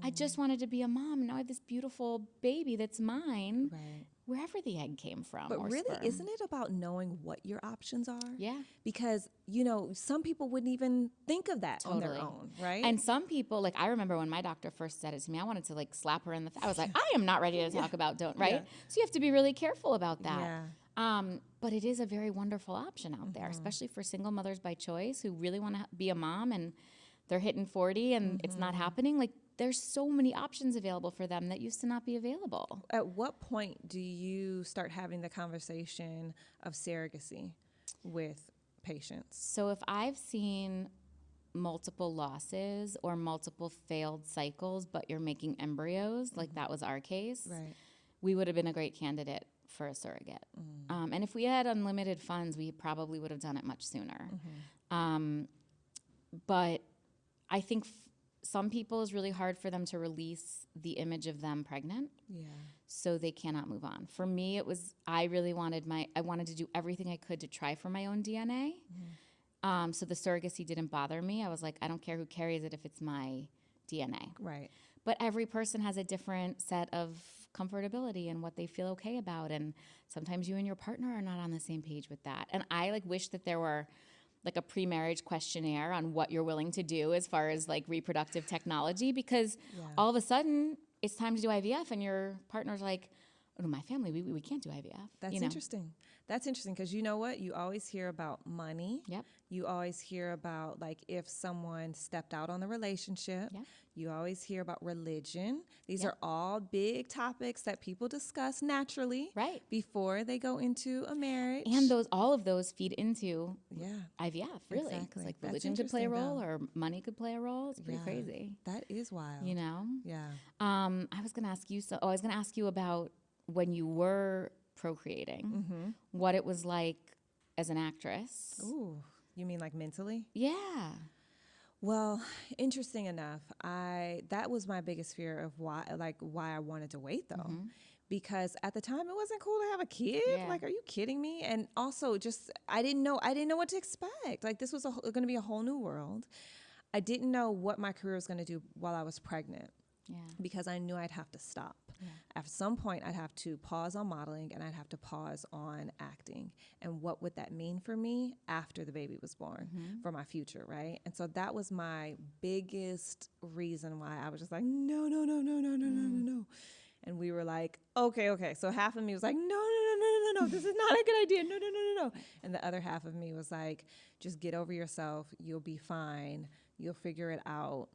I just wanted to be a mom. Now I have this beautiful baby that's mine. Right. Wherever the egg came from. But or really, sperm. isn't it about knowing what your options are? Yeah. Because, you know, some people wouldn't even think of that on their own, right? And some people, like, I remember when my doctor first said it to me, I wanted to, like, slap her in the face. I was like, I am not ready to talk about right? Yeah. So you have to be really careful about that. Yeah. But it is a very wonderful option out there, especially for single mothers by choice who really want to be a mom and they're hitting 40 and it's not happening. Like, there's so many options available for them that used to not be available. At what point do you start having the conversation of surrogacy with patients? So if I've seen multiple losses or multiple failed cycles, but you're making embryos, like that was our case, Right. we would have been a great candidate for a surrogate. And if we had unlimited funds, we probably would have done it much sooner. But I think some people is really hard for them to release the image of them pregnant. Yeah. So they cannot move on. For me, it was, I wanted to do everything I could to try for my own DNA. So the surrogacy didn't bother me. I was like, I don't care who carries it if it's my DNA. Right. But every person has a different set of comfortability and what they feel okay about. And sometimes you and your partner are not on the same page with that. And I like wish that there were like a pre-marriage questionnaire on what you're willing to do as far as like reproductive technology, because all of a sudden it's time to do IVF and your partner's like, oh, no, my family, we can't do IVF. That's interesting. That's interesting because you know what? You always hear about money. Yep. You always hear about like if someone stepped out on the relationship. Yep. You always hear about religion. These are all big topics that people discuss naturally before they go into a marriage. And all of those feed into IVF, really. Exactly. It's like That's religion could play a role though. or money could play a role. It's pretty crazy. That is wild. You know? Yeah. I was going to ask you, I was going to ask you about when you were procreating, what it was like as an actress. Ooh, you mean like mentally? Yeah. Well, interesting enough, that was my biggest fear of why I wanted to wait though. Because at the time it wasn't cool to have a kid. Yeah. Like, are you kidding me? And also just I didn't know what to expect. Like, this was going to be a whole new world. I didn't know what my career was going to do while I was pregnant. Yeah. Because I knew I'd have to stop. Yeah. At some point, I'd have to pause on modeling and I'd have to pause on acting. And what would that mean for me after the baby was born for my future, right? And so that was my biggest reason why I was just like, no. And we were like, okay. So half of me was like, no, this is not a good idea. No. And the other half of me was like, just get over yourself. You'll be fine. You'll figure it out.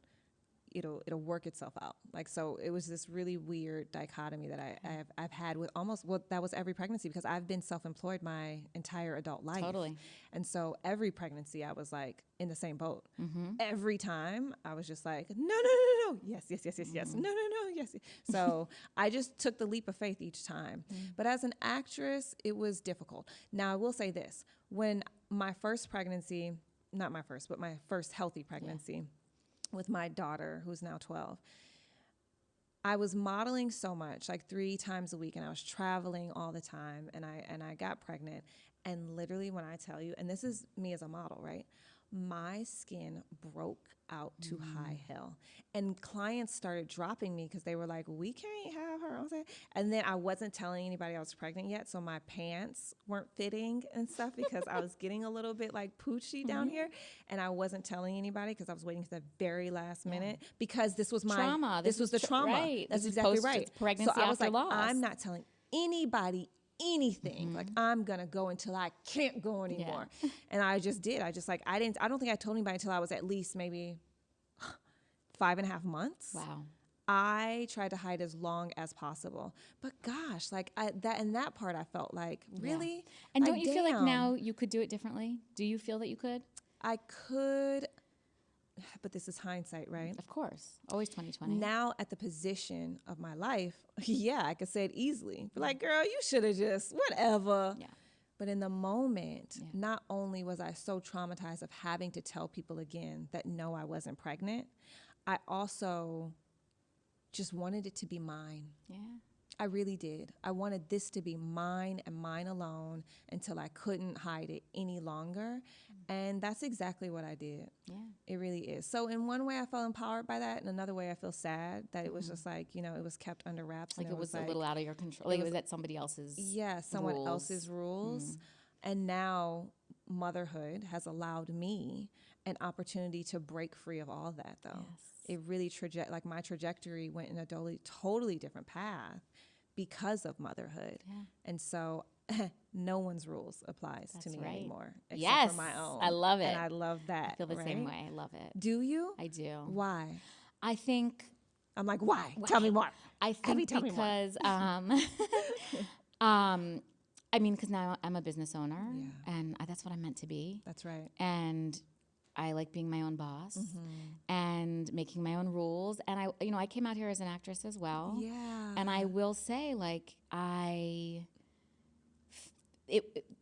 It'll work itself out. Like, so it was this really weird dichotomy that I've had with that was every pregnancy, because I've been self-employed my entire adult life. Totally. And so every pregnancy I was like in the same boat. Every time I was just like, no. Yes. No, yes. So I just took the leap of faith each time. But as an actress, it was difficult. Now I will say this, when my first pregnancy, not my first, but my first healthy pregnancy with my daughter, who's now 12. I was modeling so much, like 3 times a week, and I was traveling all the time, and I got pregnant. And literally, when I tell you, and this is me as a model, right? My skin broke out to high hell. And clients started dropping me because they were like, we can't have her. I was like, and then I wasn't telling anybody I was pregnant yet, so my pants weren't fitting and stuff because I was getting a little bit like poochy down here. And I wasn't telling anybody because I was waiting to the very last minute because this was my Trauma. This was the trauma. Right. That's This is exactly post- right. pregnancy so I was after like, loss. I'm not telling anybody anything. Like, I'm gonna go until I can't go anymore. And I just did. I don't think I told anybody until I was at least maybe 5.5 months. Wow. I tried to hide as long as possible. But gosh, like that part I felt like, really? And Like, don't you feel like damn. now you could do it differently? Do you feel that you could? I could, but this is hindsight, right? Of course. Always 2020. Now at the position of my life, yeah, I could say it easily. But like, girl, you should have just, whatever. Yeah. But in the moment, not only was I so traumatized of having to tell people again that no, I wasn't pregnant, I also just wanted it to be mine. Yeah. I really did. I wanted this to be mine and mine alone until I couldn't hide it any longer. And that's exactly what I did. Yeah. It really is. So in one way I felt empowered by that. In another way I feel sad that it was just like, you know, it was kept under wraps. Like and it was a little out of your control. Like it was at somebody else's someone rules. else's rules. And now motherhood has allowed me an opportunity to break free of all that, though. Yes. It really my trajectory went in a totally different path because of motherhood. Yeah. And so no one's rules applies to That's me right. anymore except Yes. for my own. I love it. And I love that. I feel the same right? way. I love it. Do you? I do. Why? I think I'm like, why? Tell me more. I think tell me more. because I mean, because now I'm a business owner, and that's what I'm meant to be. That's right. And I like being my own boss and making my own rules. And I came out here as an actress as well. Yeah. And I will say, like,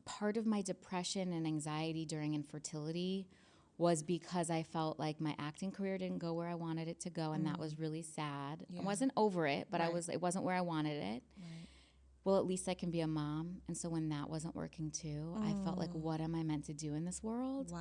part of my depression and anxiety during infertility was because I felt like my acting career didn't go where I wanted it to go, and that was really sad. I wasn't over it, but it wasn't where I wanted it. Right. Well, at least I can be a mom. And so when that wasn't working too, I felt like, what am I meant to do in this world? Wow.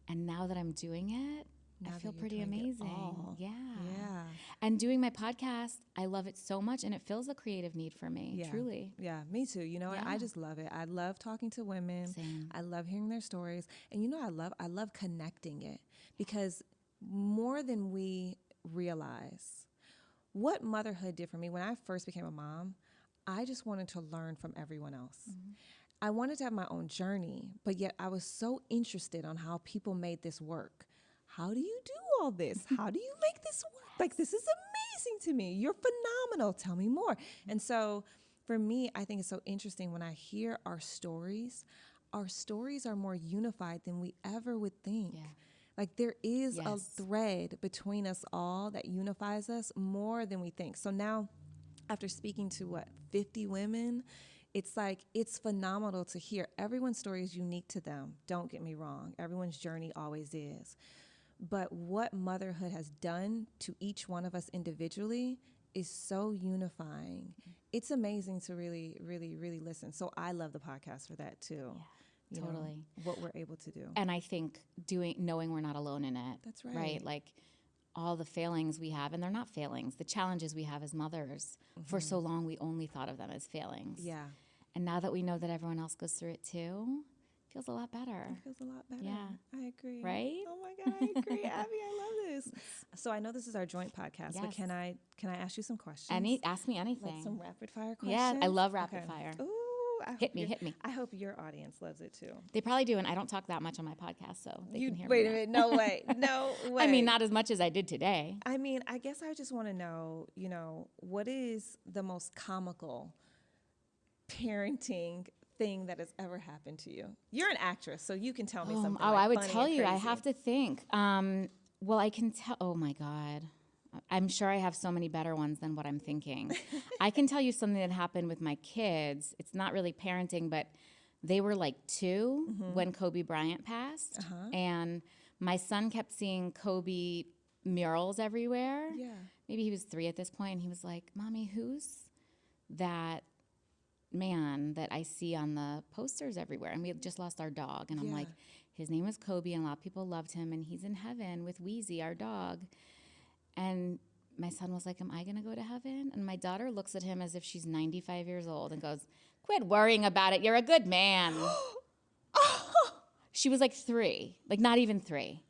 And now that I'm doing it, I Now feel that you're pretty doing it amazing. all. Yeah. Yeah. And doing my podcast, I love it so much, and it fills a creative need for me, Yeah. truly. Yeah, me too. You know what? I Yeah. just love it. I love talking to women. Same. I love hearing their stories. And you know I love connecting it because more than we realize, what motherhood did for me when I first became a mom, I just wanted to learn from everyone else. I wanted to have my own journey, but yet I was so interested on how people made this work. How do you do all this? How do you make this work? Like, this is amazing to me. You're phenomenal. Tell me more. And so for me, I think it's so interesting when I hear our stories are more unified than we ever would think. Yeah. Like, there is a Yes. thread between us all that unifies us more than we think. So now, after speaking to 50 women, it's like, it's phenomenal to hear. Everyone's story is unique to them. Don't get me wrong. Everyone's journey always is. But what motherhood has done to each one of us individually is so unifying. It's amazing to really, really, really listen. So I love the podcast for that too. Yeah, You know, totally. what we're able to do. And I think knowing we're not alone in it. That's right. Right? Like, all the failings we have, and they're not failings, the challenges we have as mothers, for so long we only thought of them as failings. Yeah. And now that we know that everyone else goes through it too, it feels a lot better. It feels a lot better. Yeah. I agree. Right? Oh my God, I agree. Abby, I love this. So I know this is our joint podcast, but Yes. can I ask you some questions? Ask me anything. Like some rapid fire questions? Yeah, I love rapid fire. Ooh, Hit me. I hope your audience loves it too. They probably do, and I don't talk that much on my podcast, so they can hear Wait me. a minute. No way. No way. I mean, not as much as I did today. I mean, I guess I just want to know, what is the most comical parenting thing that has ever happened to you? You're an actress, so you can tell me something. I would funny tell and you. I crazy. have to think. Well, I can tell. Oh my God. I'm sure I have so many better ones than what I'm thinking. I can tell you something that happened with my kids. It's not really parenting, but they were like 2 when Kobe Bryant passed. And my son kept seeing Kobe murals everywhere. Yeah. Maybe he was 3 at this point, and he was like, Mommy, who's that man that I see on the posters everywhere? And we had just lost our dog. And I'm like, his name was Kobe, and a lot of people loved him, and he's in heaven with Wheezy, our dog. And my son was like, am I going to go to heaven? And my daughter looks at him as if she's 95 years old and goes, quit worrying about it. You're a good man. She was like 3, like not even 3.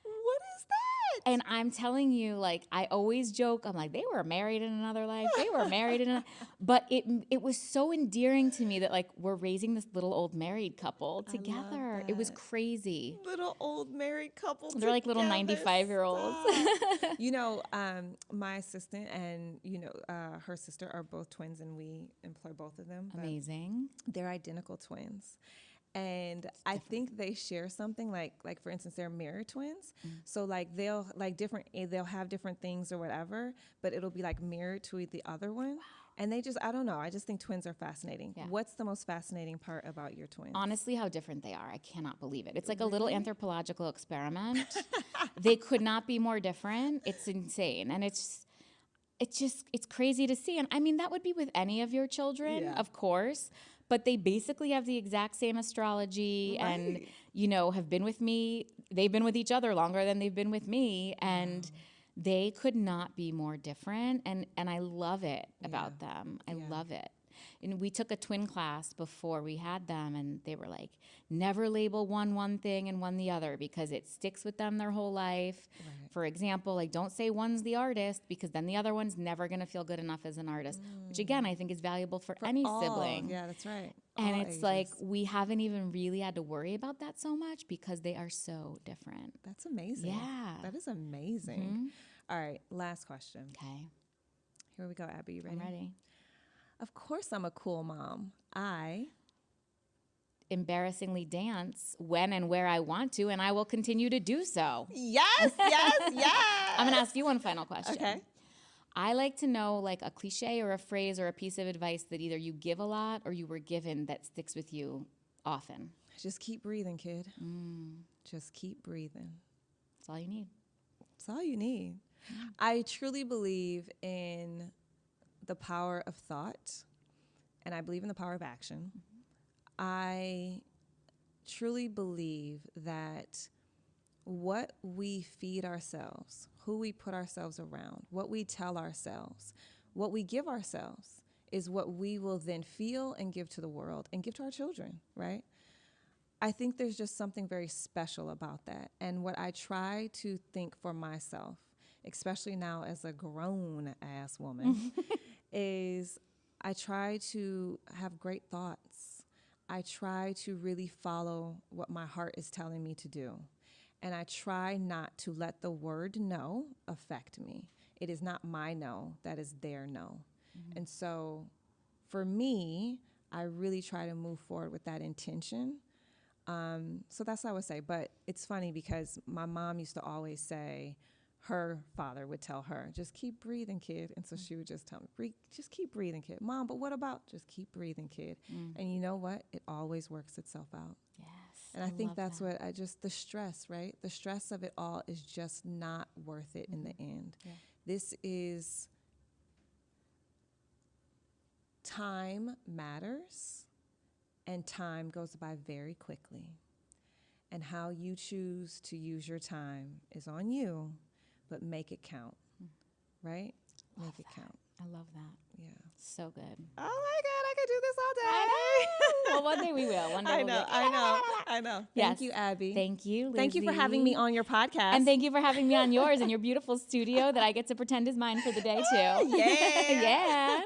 What is that? And I'm telling you, like, I always joke, I'm like, they were married in another life. They were married in another. But it was so endearing to me that, like, we're raising this little old married couple together. It was crazy. Little old married couple. They're like little 95-year-olds. You know, my assistant and, her sister are both twins, and we employ both of them. Amazing. They're identical twins. And I think they share something like for instance, they're mirror twins. So like they'll have different things or whatever, but it'll be like mirrored to the other one. Wow. And I don't know. I just think twins are fascinating. Yeah. What's the most fascinating part about your twins? Honestly, how different they are. I cannot believe it. It's like a little anthropological experiment. They could not be more different. It's insane. And it's crazy to see. And I mean, that would be with any of your children, of course. But they basically have the exact same astrology and, have been with me. They've been with each other longer than they've been with me. And they could not be more different. And I love it about them. I love it. And we took a twin class before we had them, and they were like, never label one thing and one the other, because it sticks with them their whole life. Right. For example, like, don't say one's the artist, because then the other one's never going to feel good enough as an artist, which again, I think is valuable for any sibling. Yeah, that's right. And it's ages. Like, we haven't even really had to worry about that so much because they are so different. That's amazing. Yeah. That is amazing. All right, last question. Okay. Here we go, Abby. You ready? I'm ready. Of course I'm a cool mom. I embarrassingly dance when and where I want to, and I will continue to do so. Yes. I'm going to ask you one final question. Okay. I like to know, like, a cliche or a phrase or a piece of advice that either you give a lot or you were given that sticks with you often. Just keep breathing, kid. Just keep breathing. That's all you need. That's all you need. I truly believe in the power of thought, and I believe in the power of action. I truly believe that what we feed ourselves, who we put ourselves around, what we tell ourselves, what we give ourselves is what we will then feel and give to the world and give to our children, right? I think there's just something very special about that. And what I try to think for myself, especially now as a grown-ass woman, is I try to have great thoughts. I try to really follow what my heart is telling me to do. And I try not to let the word no affect me. It is not my no, that is their no. And so for me, I really try to move forward with that intention. So that's what I would say. But it's funny because my mom used to always say, her father would tell her, just keep breathing, kid. And so she would just tell me, just keep breathing, kid. Mom, but what about just keep breathing, kid? And you know what? It always works itself out. Yes. And I think that's what the stress, right? The stress of it all is just not worth it in the end. Yeah. This is, time matters, and time goes by very quickly. And how you choose to use your time is on you. But make it count, right? Make it count. I love that. Yeah. So good. Oh my God, I could do this all day. I know. Well, one day we will. One day I know. Thank you, Abby. Thank you, Lizzy. Thank you for having me on your podcast. And thank you for having me on yours in your beautiful studio that I get to pretend is mine for the day, too. Yeah. Yeah.